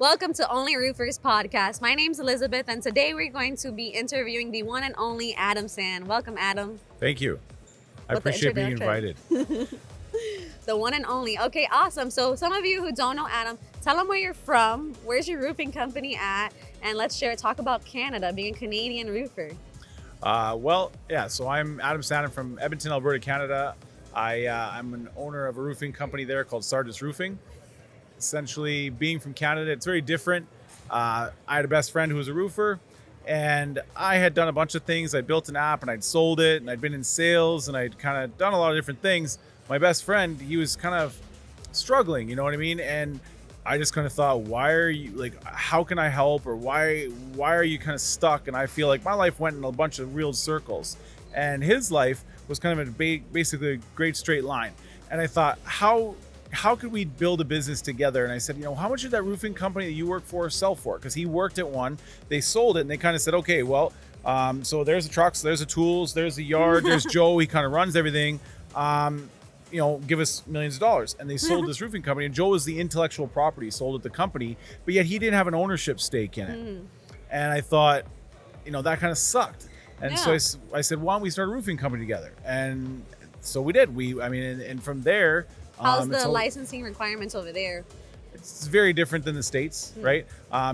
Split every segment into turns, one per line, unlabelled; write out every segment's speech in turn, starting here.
Welcome to OnlyRoofers podcast. My name's Elizabeth, and today we're going to be interviewing the one and only Adam San. Welcome, Adam.
Thank you. I
With the
appreciate being
introduction.
invited.
The one and only. Okay, awesome. So some of you who don't know Adam, tell them where you're from, where's your roofing company at, and let's talk about Canada, being a Canadian roofer.
So I'm Adam San from Edmonton, Alberta, Canada. I'm an owner of a roofing company there called Sardis Roofing. Essentially, being from Canada, it's very different. I had a best friend who was a roofer, and I had done a bunch of things. I built an app, and I'd sold it, and I'd been in sales, and I'd kind of done a lot of different things. My best friend, he was kind of struggling, you know what I mean? And I just kind of thought, why are you, like, how can I help, or why are you kind of stuck? And I feel like my life went in a bunch of real circles, and his life was kind of basically a great straight line. And I thought, how could we build a business together? And I said, how much did that roofing company that you work for sell for? Because he worked at one, they sold it, and they kind of said, okay, well, so there's the trucks, there's the tools, there's the yard, there's Joe, he kind of runs everything. Give us millions of dollars. And they sold this roofing company, and Joe was the intellectual property, sold it the company, but yet he didn't have an ownership stake in it. And I thought, that kind of sucked. And so I said, why don't we start a roofing company together? And so we did. And from there,
how's the licensing requirements over there?
It's very different than the States, right?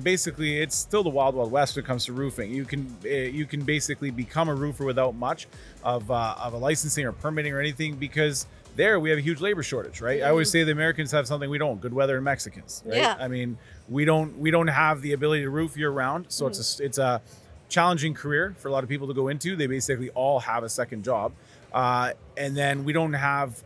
Basically, it's still the wild, wild west when it comes to roofing. You can basically become a roofer without much of a licensing or permitting or anything, because there we have a huge labor shortage, right? I always say the Americans have something we don't: good weather and Mexicans, right?
Yeah.
I mean, we don't have the ability to roof year round, so it's a challenging career for a lot of people to go into. They basically all have a second job, and then we don't have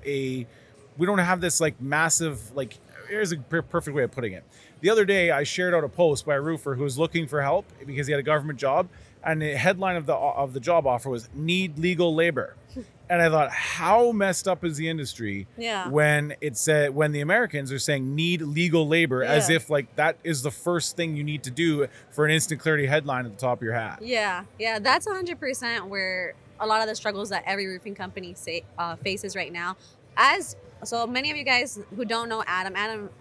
this like massive, like, here's a perfect way of putting it. The other day, I shared out a post by a roofer who was looking for help because he had a government job, and the headline of the job offer was "Need legal labor." And I thought, how messed up is the industry when the Americans are saying "need legal labor" as if like that is the first thing you need to do for an instant clarity headline at the top of your hat.
Yeah, that's 100% where a lot of the struggles that every roofing company faces right now. So many of you guys who don't know Adam's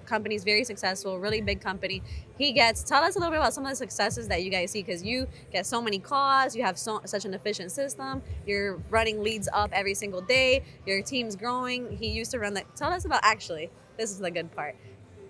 company is very successful, really big company. Tell us a little bit about some of the successes that you guys see, because you get so many calls, you have such an efficient system, you're running leads up every single day, your team's growing. He used to run that. Tell us about, actually, this is the good part,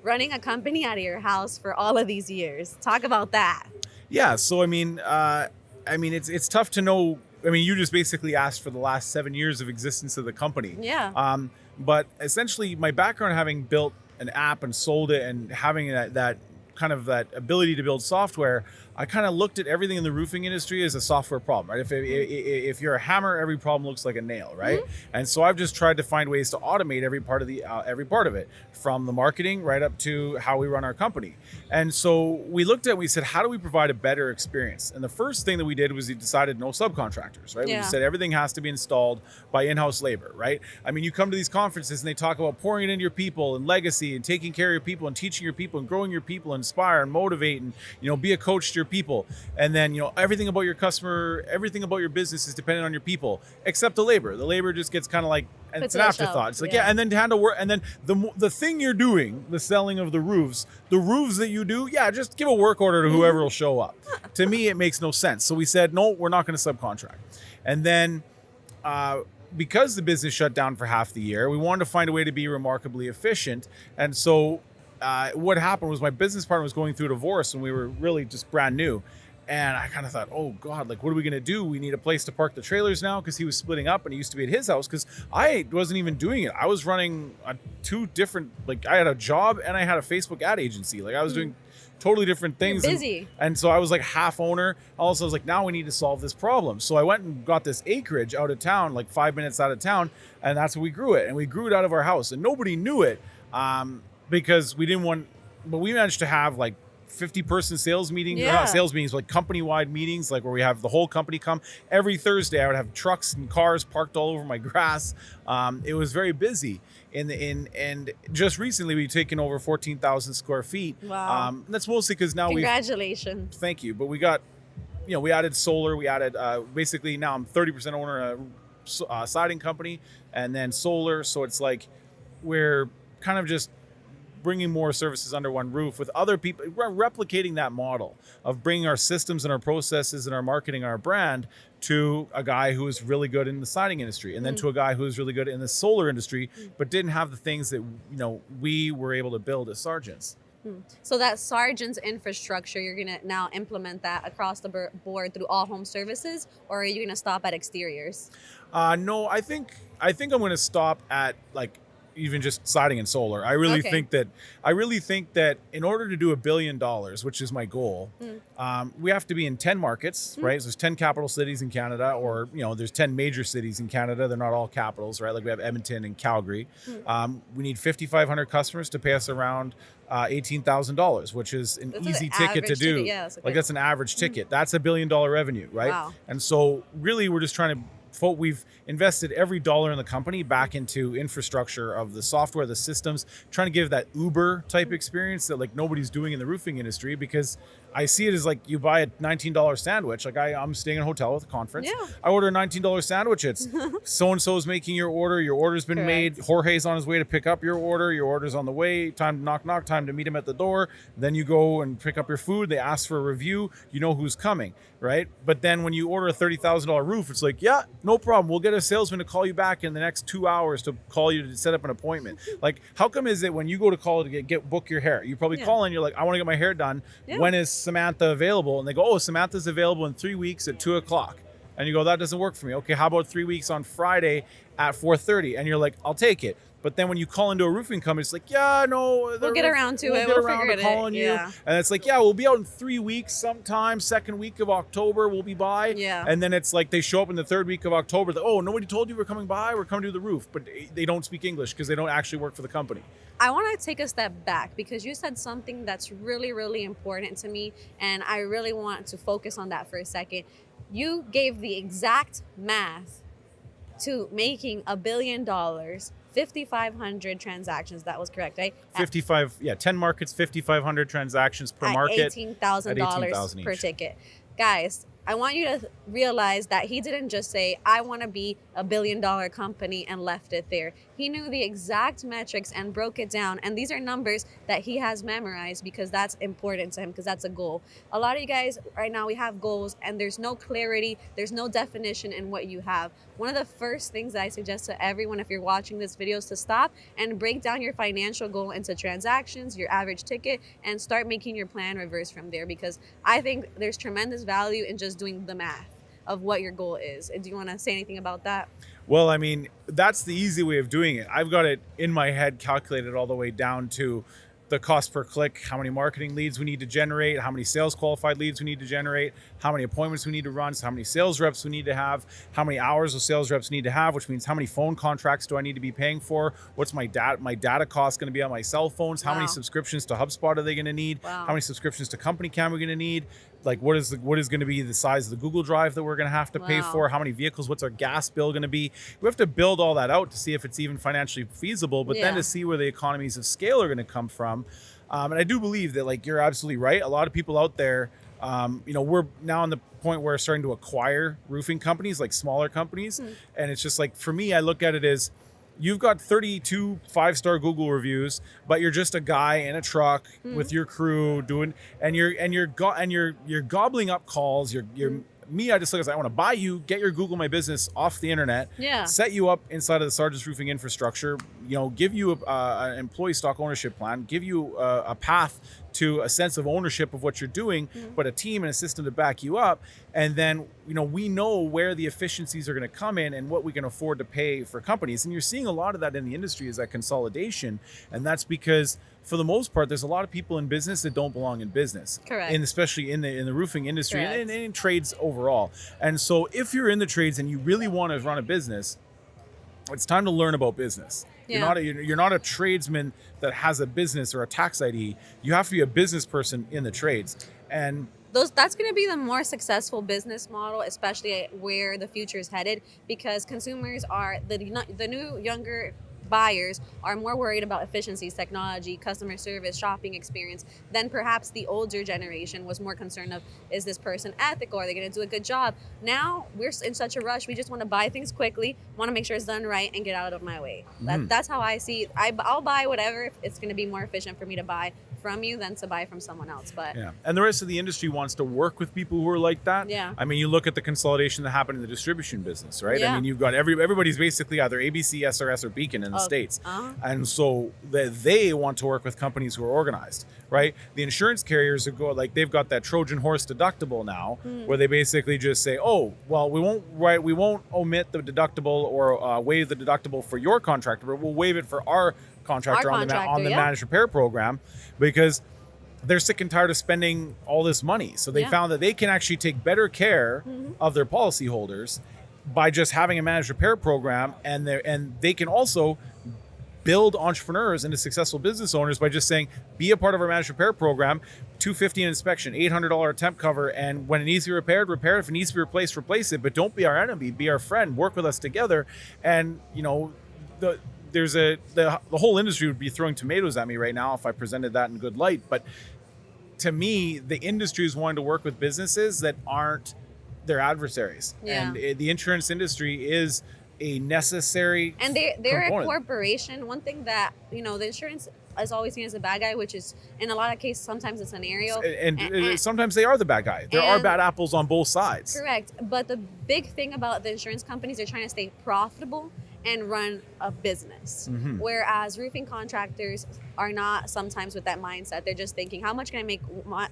running a company out of your house for all of these years. Talk about that.
Yeah, so it's tough to know. You just basically asked for the last 7 years of existence of the company.
Yeah.
But essentially, my background, having built an app and sold it, and having that kind of that ability to build software, I kind of looked at everything in the roofing industry as a software problem, right? If you're a hammer, every problem looks like a nail, right? And so I've just tried to find ways to automate every part of it, from the marketing right up to how we run our company. And so we said, how do we provide a better experience? And the first thing that we did was we decided no subcontractors, right?
Yeah.
We said everything has to be installed by in-house labor, right? You come to these conferences and they talk about pouring it into your people and legacy and taking care of your people and teaching your people and growing your people, and inspire and motivate, and be a coach to your people. And then everything about your customer, everything about your business is dependent on your people, except the labor. The labor just gets kind of like, and it's an afterthought. It's like, and then to handle work, and then the thing you're doing, the selling of the roofs that you do, just give a work order to whoever will show up. To me, it makes no sense. So we said, no, we're not going to subcontract. And then because the business shut down for half the year, we wanted to find a way to be remarkably efficient. And so what happened was my business partner was going through a divorce, and we were really just brand new. And I kind of thought, oh God, like, what are we going to do? We need a place to park the trailers now, because he was splitting up and he used to be at his house, because I wasn't even doing it. I was running two different, like, I had a job and I had a Facebook ad agency. Like, I was doing totally different things.
You're busy.
And so I was like half owner. Also, I was like, now we need to solve this problem. So I went and got this acreage out of town, like 5 minutes out of town. And that's where we grew it. And we grew it out of our house, and nobody knew it. Because we managed to have like 50-person sales meetings, not sales meetings, like company-wide meetings, like where we have the whole company come. Every Thursday, I would have trucks and cars parked all over my grass. It was very busy. And just recently, we've taken over 14,000 square feet.
Wow.
That's mostly because now
Congratulations.
Thank you. But we got, we added solar. We added, basically now I'm 30% owner of a siding company, and then solar. So it's like we're kind of just bringing more services under one roof with other people. We're replicating that model of bringing our systems and our processes and our marketing, our brand to a guy who is really good in the siding industry, and then to a guy who is really good in the solar industry, but didn't have the things that we were able to build as Sargents.
So that Sargent's infrastructure, you're gonna now implement that across the board through all home services, or are you gonna stop at exteriors?
No, I think I'm going to stop at like even just siding and solar. I really think that in order to do $1 billion, which is my goal, we have to be in 10 markets, right? So there's 10 capital cities in Canada, or there's 10 major cities in Canada. They're not all capitals, right? Like we have Edmonton and Calgary. We need 5,500 customers to pay us around $18,000, which is that's easy ticket to do.
Yeah,
that's an average ticket. That's $1 billion revenue, right?
Wow.
And so really we're just trying to we've invested every dollar in the company back into infrastructure of the software, the systems, trying to give that Uber type experience that like nobody's doing in the roofing industry, because I see it as like you buy a $19 sandwich. Like I'm staying in a hotel with a conference.
Yeah.
I order a $19 sandwich. It's so-and-so is making your order. Your order's been made. Jorge's on his way to pick up your order. Your order's on the way. Time to knock, time to meet him at the door. Then you go and pick up your food. They ask for a review. You know who's coming, right? But then when you order a $30,000 roof, it's like, yeah, no problem. We'll get a salesman to call you back in the next 2 hours to call you to set up an appointment. Like, how come is it when you go to call to book your hair, you probably call in, you're like, I want to get my hair done. Yeah. When is Samantha available? And they go, oh, Samantha's available in 3 weeks at 2:00. And you go, that doesn't work for me. Okay, how about 3 weeks on Friday at 4:30? And you're like, I'll take it. But then when you call into a roofing company, it's like, yeah, no,
we'll get around to it. We'll figure it out.
Yeah. And it's like, yeah, we'll be out in 3 weeks sometime, second week of October, we'll be by.
Yeah.
And then it's like they show up in the third week of October. Oh, nobody told you we're coming by. We're coming to the roof. But they don't speak English because they don't actually work for the company.
I want to take a step back because you said something that's really, really important to me. And I really want to focus on that for a second. You gave the exact math to making $1 billion, 5,500 transactions. That was correct, right?
10 markets, 5,500 transactions per market.
$18,000 per ticket. Guys, I want you to realize that he didn't just say, I want to be $1 billion company and left it there. He knew the exact metrics and broke it down. And these are numbers that he has memorized because that's important to him, because that's a goal. A lot of you guys right now, we have goals and there's no clarity. There's no definition in what you have. One of the first things that I suggest to everyone, if you're watching this video, is to stop and break down your financial goal into transactions, your average ticket, and start making your plan reverse from there, because I think there's tremendous value in just doing the math of what your goal is. Do you want to say anything about that?
Well, I mean, that's the easy way of doing it. I've got it in my head calculated all the way down to the cost per click, how many marketing leads we need to generate, how many sales qualified leads we need to generate, how many appointments we need to run, so how many sales reps we need to have, how many hours of sales reps need to have, which means how many phone contracts do I need to be paying for, what's my data cost going to be on my cell phones, how many subscriptions to HubSpot are they going to need, how many subscriptions to Company Cam are we going to need, like what is going to be the size of the Google Drive that we're going to have to pay for, how many vehicles, what's our gas bill going to be. We have to build all that out to see if it's even financially feasible, but then to see where the economies of scale are going to come from. And I do believe that, like, you're absolutely right. A lot of people out there, we're now on the point where we're starting to acquire roofing companies, like smaller companies. And it's just like, for me, I look at it as you've got 32 5-star Google reviews, but you're just a guy in a truck with your crew doing, and you're gobbling up calls. Me, I just look at it, I want to buy you, get your Google My Business off the internet, set you up inside of the Sargent's Roofing infrastructure, give you an employee stock ownership plan, give you a path to a sense of ownership of what you're doing, but a team and a system to back you up. And then, we know where the efficiencies are going to come in and what we can afford to pay for companies. And you're seeing a lot of that in the industry, is that consolidation. And that's because, for the most part, there's a lot of people in business that don't belong in business.
Correct.
And especially in the roofing industry and in trades overall. And so if you're in the trades and you really want to run a business, it's time to learn about business.
Yeah.
You're not a tradesman that has a business or a tax ID. You have to be a business person in the trades. And
that's going to be the more successful business model, especially where the future is headed, because consumers are the new younger buyers are more worried about efficiencies, technology, customer service, shopping experience than perhaps the older generation was more concerned of, is this person ethical? Are they going to do a good job? Now we're in such a rush. We just want to buy things quickly, want to make sure it's done right and get out of my way. That's how I see it. I'll buy whatever if it's going to be more efficient for me to buy from you than to buy from someone else. But
yeah, and the rest of the industry wants to work with people who are like that.
Yeah.
I mean, you look at the consolidation that happened in the distribution business, right?
Yeah.
I mean, you've got everybody's basically either ABC, SRS, or Beacon in the States, and so they want to work with companies who are organized, right? The insurance carriers are they've got that Trojan horse deductible now, where they basically just say, oh, well, we won't omit the deductible or waive the deductible for your contractor, but we'll waive it for our contractor on the managed repair program, because they're sick and tired of spending all this money. So they found that they can actually take better care of their policyholders by just having a managed repair program, and they can also build entrepreneurs into successful business owners by just saying, be a part of our managed repair program, $250 an inspection, $800 temp cover, and when it needs to be repaired, repair it. If it needs to be replaced, replace it, but don't be our enemy, be our friend, work with us together. And the whole industry would be throwing tomatoes at me right now if I presented that in good light. But to me, the industry is wanting to work with businesses that aren't their adversaries.
Yeah.
And the insurance industry is a necessary
and they're
component.
A corporation. One thing that the insurance is always seen as a bad guy, which is in a lot of cases sometimes a scenario,
and sometimes they are the bad guy. There are bad apples on both sides.
Correct. But the big thing about the insurance companies, they're trying to stay profitable and run a business. Whereas roofing contractors are not sometimes with that mindset. They're just thinking, how much can I make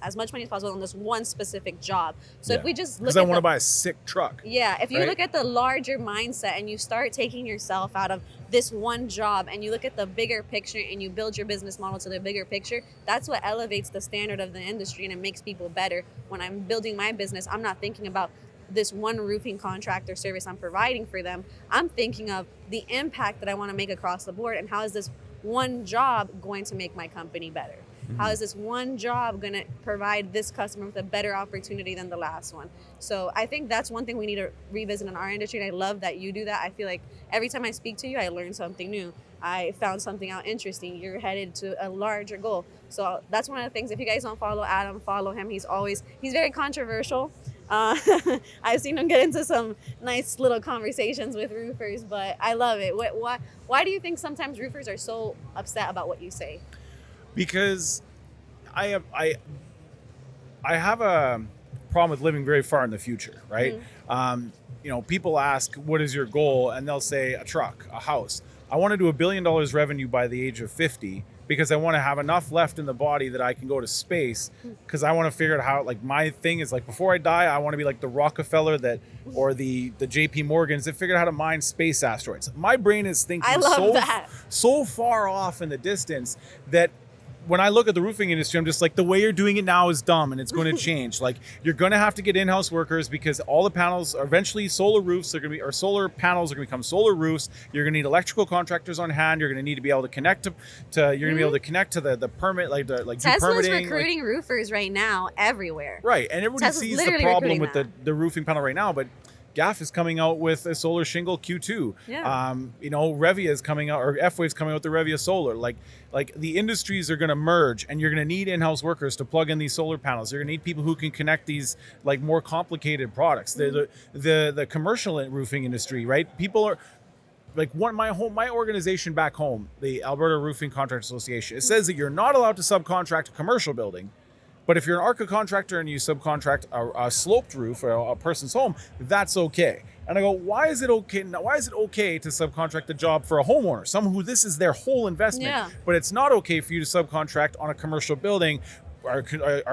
as much money as possible on this one specific job? So if we just look at,
because I want to buy a sick truck.
Yeah, if you look at the larger mindset and you start taking yourself out of this one job and you look at the bigger picture and you build your business model to the bigger picture, that's what elevates the standard of the industry and it makes people better. When I'm building my business, I'm not thinking about this one roofing contractor service I'm providing for them. I'm thinking of the impact that I want to make across the board, and how is this one job going to make my company better? How is this one job going to provide this customer with a better opportunity than the last one? So I think that's one thing we need to revisit in our industry, and I love that you do that. I feel like every time I speak to you, I learn something new. I found something out interesting. You're headed to a larger goal. So that's one of the things. If you guys don't follow Adam, follow him. He's very controversial. I've seen him get into some nice little conversations with roofers, but I love it. Why do you think sometimes roofers are so upset about what you say?
Because I have a problem with living very far in the future, right? People ask, what is your goal? And they'll say a truck, a house. I want to do $1 billion revenue by the age of 50 because I want to have enough left in the body that I can go to space, because I want to figure out how, my thing is, before I die, I want to be like the Rockefeller or the JP Morgans that figured out how to mine space asteroids. My brain is thinking so far off in the distance that when I look at the roofing industry, I'm just like, the way you're doing it now is dumb and it's going to change. You're going to have to get in-house workers because all the panels are eventually solar roofs. Or solar panels are going to become solar roofs. You're going to need electrical contractors on hand. You're going to need to be able to connect to you're going to be able to connect to the permit,
Tesla's recruiting roofers right now everywhere.
Right. And everybody
Tesla's
sees the problem with
that.
the roofing panel right now, but GAF is coming out with a solar shingle Q2.
Yeah.
Revia is coming out, or F-Wave's coming out with the Revia solar. The industries are going to merge, and you're going to need in-house workers to plug in these solar panels. You're going to need people who can connect these more complicated products. The commercial roofing industry, right? People are my organization back home, the Alberta Roofing Contractors Association. It says that you're not allowed to subcontract a commercial building. But if you're an ARCA contractor and you subcontract a sloped roof or a person's home, that's okay. And I go, why is it okay? Now, why is it okay to subcontract the job for a homeowner, someone who this is their whole investment? But it's not okay for you to subcontract on a commercial building. Are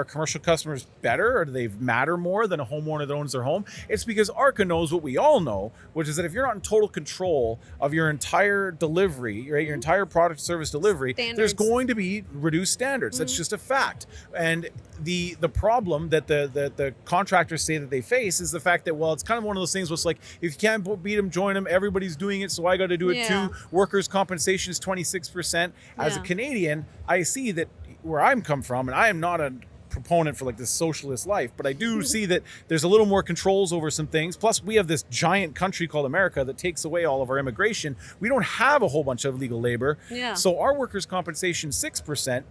commercial customers better, or do they matter more than a homeowner that owns their home? It's because ARCA knows what we all know, which is that if you're not in total control of your entire delivery, right, your entire product service delivery, there's going to be reduced standards. That's just a fact. And the problem that the contractors say that they face is the fact that, well, it's kind of one of those things where it's like, if you can't beat them, join them. everybody's doing it, so I got to do it too. Workers' compensation is 26%. As a Canadian, I see that where I'm come from, and I am not a proponent for like this socialist life, but I do see that there's a little more controls over some things. Plus, we have this giant country called America that takes away all of our immigration. We don't have a whole bunch of illegal labor.
Yeah.
So our workers' compensation 6%,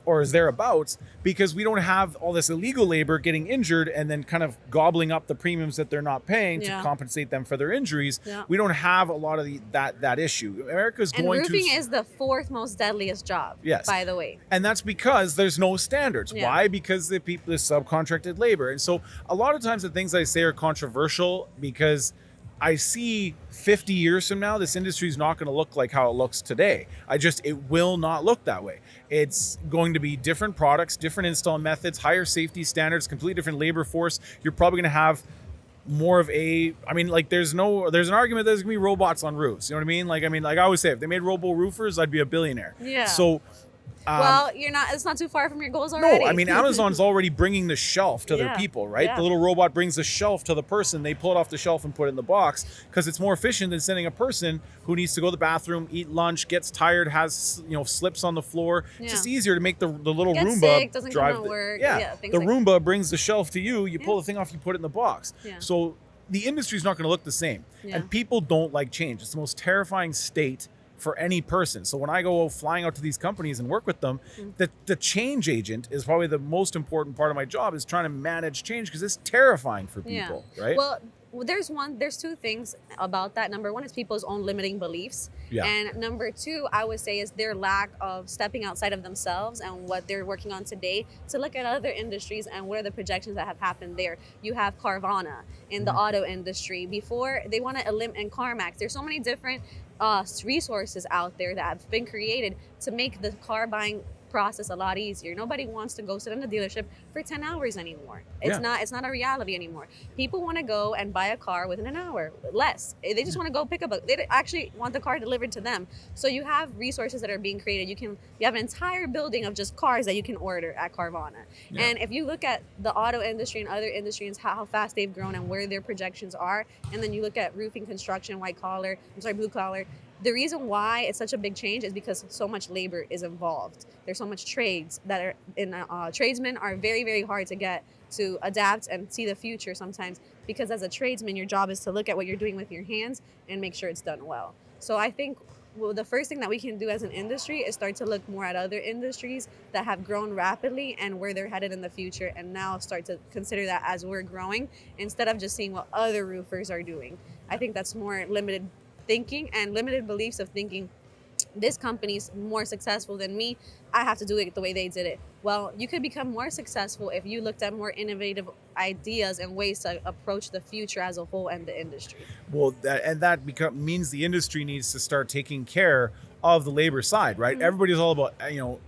or is thereabouts, because we don't have all this illegal labor getting injured and then kind of gobbling up the premiums that they're not paying to compensate them for their injuries. We don't have a lot of that issue. America's going to...
And roofing is the 4th most deadliest job, by the way.
And that's because there's no standards. Why? Because the subcontracted labor. And so a lot of times the things I say are controversial because I see 50 years from now, this industry is not going to look like how it looks today. It will not look that way. It's going to be different products, different install methods, higher safety standards, completely different labor force. You're probably going to have more of there's an argument there's going to be robots on roofs. You know what I mean? Like I always say, if they made roofers, I'd be a billionaire.
Yeah.
So,
well, it's not too far from your goals already.
No, I mean, Amazon's already bringing the shelf to their people, right?
Yeah.
The little robot brings the shelf to the person. They pull it off the shelf and put it in the box because it's more efficient than sending a person who needs to go to the bathroom, eat lunch, gets tired, has, slips on the floor. It's just easier to make the little
Gets
Roomba
sick, doesn't
drive.
come to work.
The Roomba brings the shelf to you. You pull the thing off, you put it in the box. Yeah. So the industry's not going to look the same. Yeah. And people don't like change. It's the most terrifying state for any person. So when I go flying out to these companies and work with them, the change agent is probably the most important part of my job, is trying to manage change, because it's terrifying for people, right?
Well, there's 2 things about that. Number 1 is people's own limiting beliefs. Yeah. And number 2, I would say, is their lack of stepping outside of themselves and what they're working on today to look at other industries and what are the projections that have happened there. You have Carvana in the auto industry. Before, they want to eliminate, and CarMax. There's so many different resources out there that have been created to make the car buying process a lot easier. Nobody wants to go sit in the dealership for 10 hours anymore. It's not a reality anymore. People want to go and buy a car within an hour, less. They just want to go pick up they actually want the car delivered to them. So you have resources that are being created. You have an entire building of just cars that you can order at Carvana. Yeah. And if you look at the auto industry and other industries, how fast they've grown and where their projections are, and then you look at roofing, construction, blue collar, the reason why it's such a big change is because so much labor is involved. There's so much trades that are in tradesmen are very, very hard to get to adapt and see the future sometimes, because as a tradesman, your job is to look at what you're doing with your hands and make sure it's done well. So I think the first thing that we can do as an industry is start to look more at other industries that have grown rapidly and where they're headed in the future, and now start to consider that as we're growing, instead of just seeing what other roofers are doing. I think that's more limited thinking and limited beliefs of thinking, this company's more successful than me, I have to do it the way they did it. Well, you could become more successful if you looked at more innovative ideas and ways to approach the future as a whole and the industry.
Well, that means the industry needs to start taking care of the labor side, right? Everybody's all about,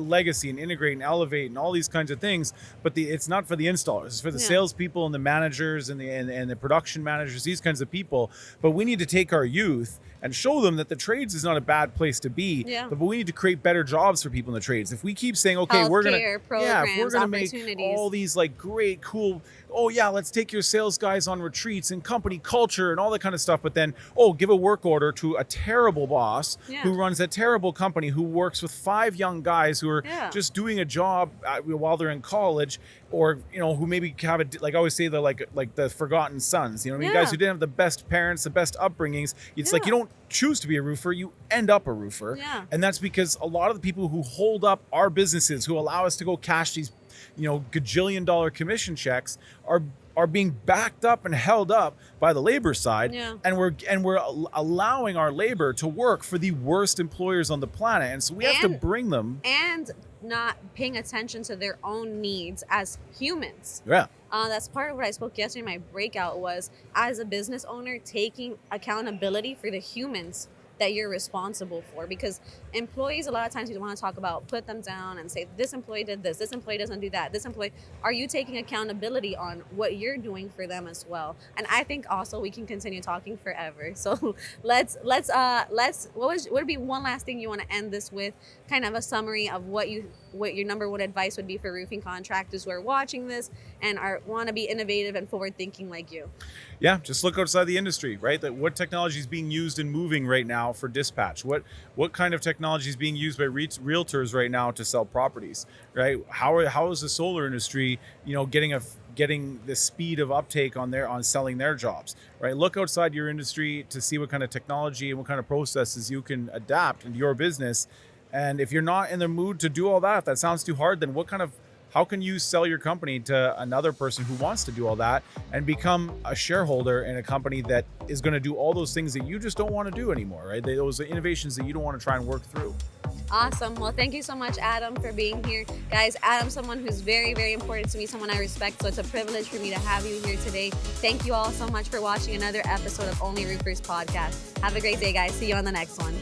legacy and integrate and elevate and all these kinds of things, but it's not for the installers. It's for the salespeople and the managers and the production managers, these kinds of people. But we need to take our youth and show them that the trades is not a bad place to be. Yeah. But we need to create better jobs for people in the trades. If we keep saying, okay,
healthcare,
we're gonna
programs,
make all these like great, cool, let's take your sales guys on retreats and company culture and all that kind of stuff, but then give a work order to a terrible boss who runs a terrible company, who works with 5 young guys who are just doing a job while they're in college, or who maybe have like I always say, the like the forgotten sons, guys who didn't have the best parents, the best upbringings. It's like you don't choose to be a roofer, you end up a roofer. And that's because a lot of the people who hold up our businesses, who allow us to go cash these gajillion-dollar commission checks, are being backed up and held up by the labor side, and we're allowing our labor to work for the worst employers on the planet, and so we have to bring them,
and not paying attention to their own needs as humans. That's part of what I spoke yesterday in my breakout, was as a business owner, taking accountability for the humans that you're responsible for, because employees, a lot of times you want to talk about, put them down and say, this employee did this employee doesn't do that, this employee, are you taking accountability on what you're doing for them as well? And I think also we can continue talking forever, so let's what would be one last thing you want to end this with, kind of a summary of what your number 1 advice would be for roofing contractors who are watching this and want to be innovative and forward thinking like you?
Just look outside the industry, right? That what technology is being used and moving right now now for dispatch? What kind of technology is being used by realtors right now to sell properties, right? How is the solar industry, getting the speed of uptake on selling their jobs, right? Look outside your industry to see what kind of technology and what kind of processes you can adapt into your business. And if you're not in the mood to do all that, if that sounds too hard, then how can you sell your company to another person who wants to do all that and become a shareholder in a company that is going to do all those things that you just don't want to do anymore, right? Those innovations that you don't want to try and work through.
Awesome. Well, thank you so much, Adam, for being here. Guys, Adam's someone who's very, very important to me, someone I respect. So it's a privilege for me to have you here today. Thank you all so much for watching another episode of Only Roofers podcast. Have a great day, guys. See you on the next one.